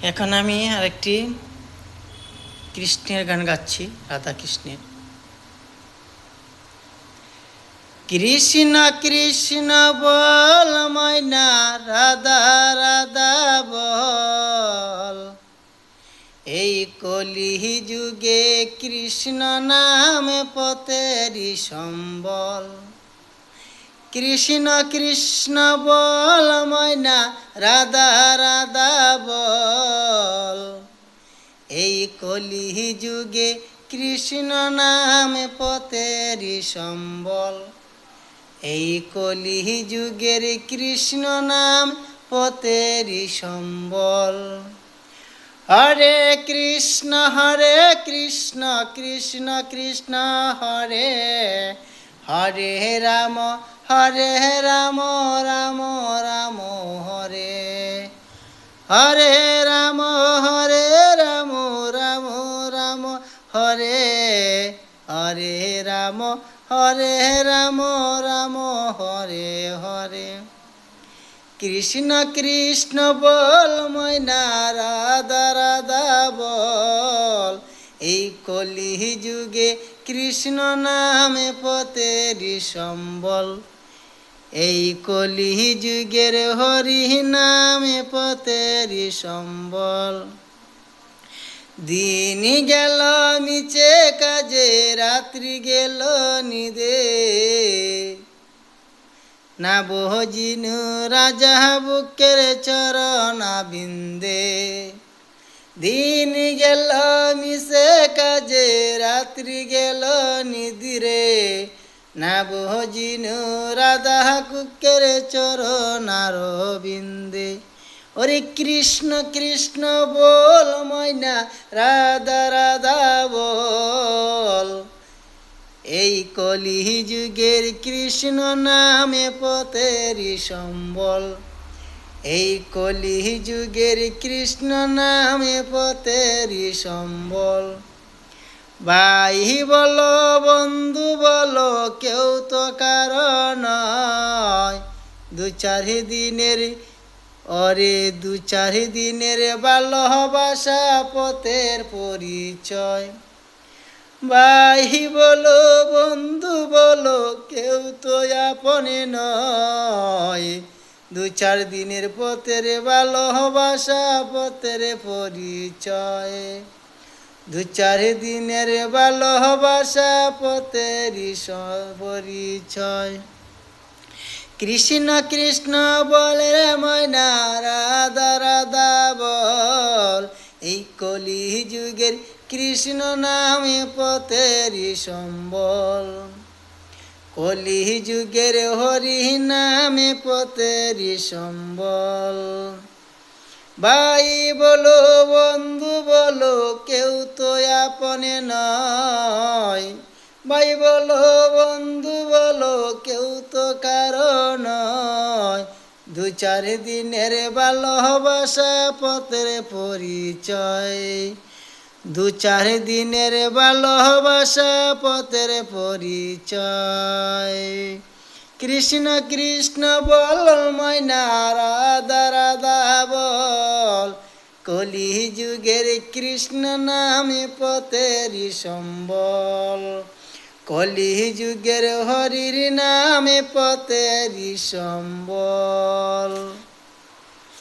এখন আমি আরেকটি কৃষ্ণের গান গাচ্ছি, রাধা কৃষ্ণের। কৃষ্ণ কৃষ্ণ বল ময়না, রাধা রাধা বল। এই কলি যুগে কৃষ্ণ নাম পথেরই সম্বল। কৃষ্ণ কৃষ্ণ বল ময়না, রাধা রাধা বল। এই কলি যুগে কৃষ্ণ নাম পথেরই সম্বল। এই কলি যুগের কৃষ্ণ নাম পথেরই সম্বল। হরে কৃষ্ণ কৃষ্ণ কৃষ্ণ হরে হরে, রাম রাম রাম হরে হরে, রাম রাম রাম হরে হরে, রাম রাম হরে হরে। কৃষ্ণ কৃষ্ণ বল ময়না, রাধা রাধা বল। এই কলি যুগে কৃষ্ণ নামে পথেরই সম্বল। এই কলি যুগের হরি নামে পথেরই সম্বল। দিন গেল মিছে কাজে, রাত্রি গেল নিদে। না বহজিনু রাজা বুকের চরণ বিন্দে। দিন গেল মিশে কাজে, রাত্রি গেল নিদিরে। না বহজিনু রাধা কুকের চরণ বিন্দে। ওরে কৃষ্ণ কৃষ্ণ বল ময়না, রাধা রাধা বল। এই কলি যুগের কৃষ্ণ নামে পথেরই সম্বল। এই কলি যুগের কৃষ্ণ নামে পথেরই সম্বল। ভাই বলো বন্ধু বলো, কেউ তো কারণ নয়। দু চার দিনের দু চার দিনের ভালোবাসা পথের পরিচয়। ভাই বলো বন্ধু বলো, কেউ তো আপনে নয়। দু চার দিনের পথের ভালোবাসা পথের পরিচয়। দু চার দিনের ভালোবাসা পথেরই পরিচয়। কৃষ্ণ কৃষ্ণ বলে রে ময়না, রাধা রাধা বল। এই কলি যুগের কৃষ্ণ নামে পথেরই সম্বল। কলি যুগের হরি নামে পথেরই সম্বল। ভাই বলো বন্ধু বলো, কেউ তো আপনে নয়। ভাই বলো বন্ধু বলো, কেউ তো কারণ নয়। দু চার দিনের ভালোবাসা পথের পরিচয়। দু চার দিনের ভালোবাসা পথের পরিচয়। কৃষ্ণ কৃষ্ণ বল ময়না, রাধা রাধা বল। কলি যুগের কৃষ্ণ নামে পথেরই সম্বল। কলি যুগের হরির নামে পথেরই সম্বল।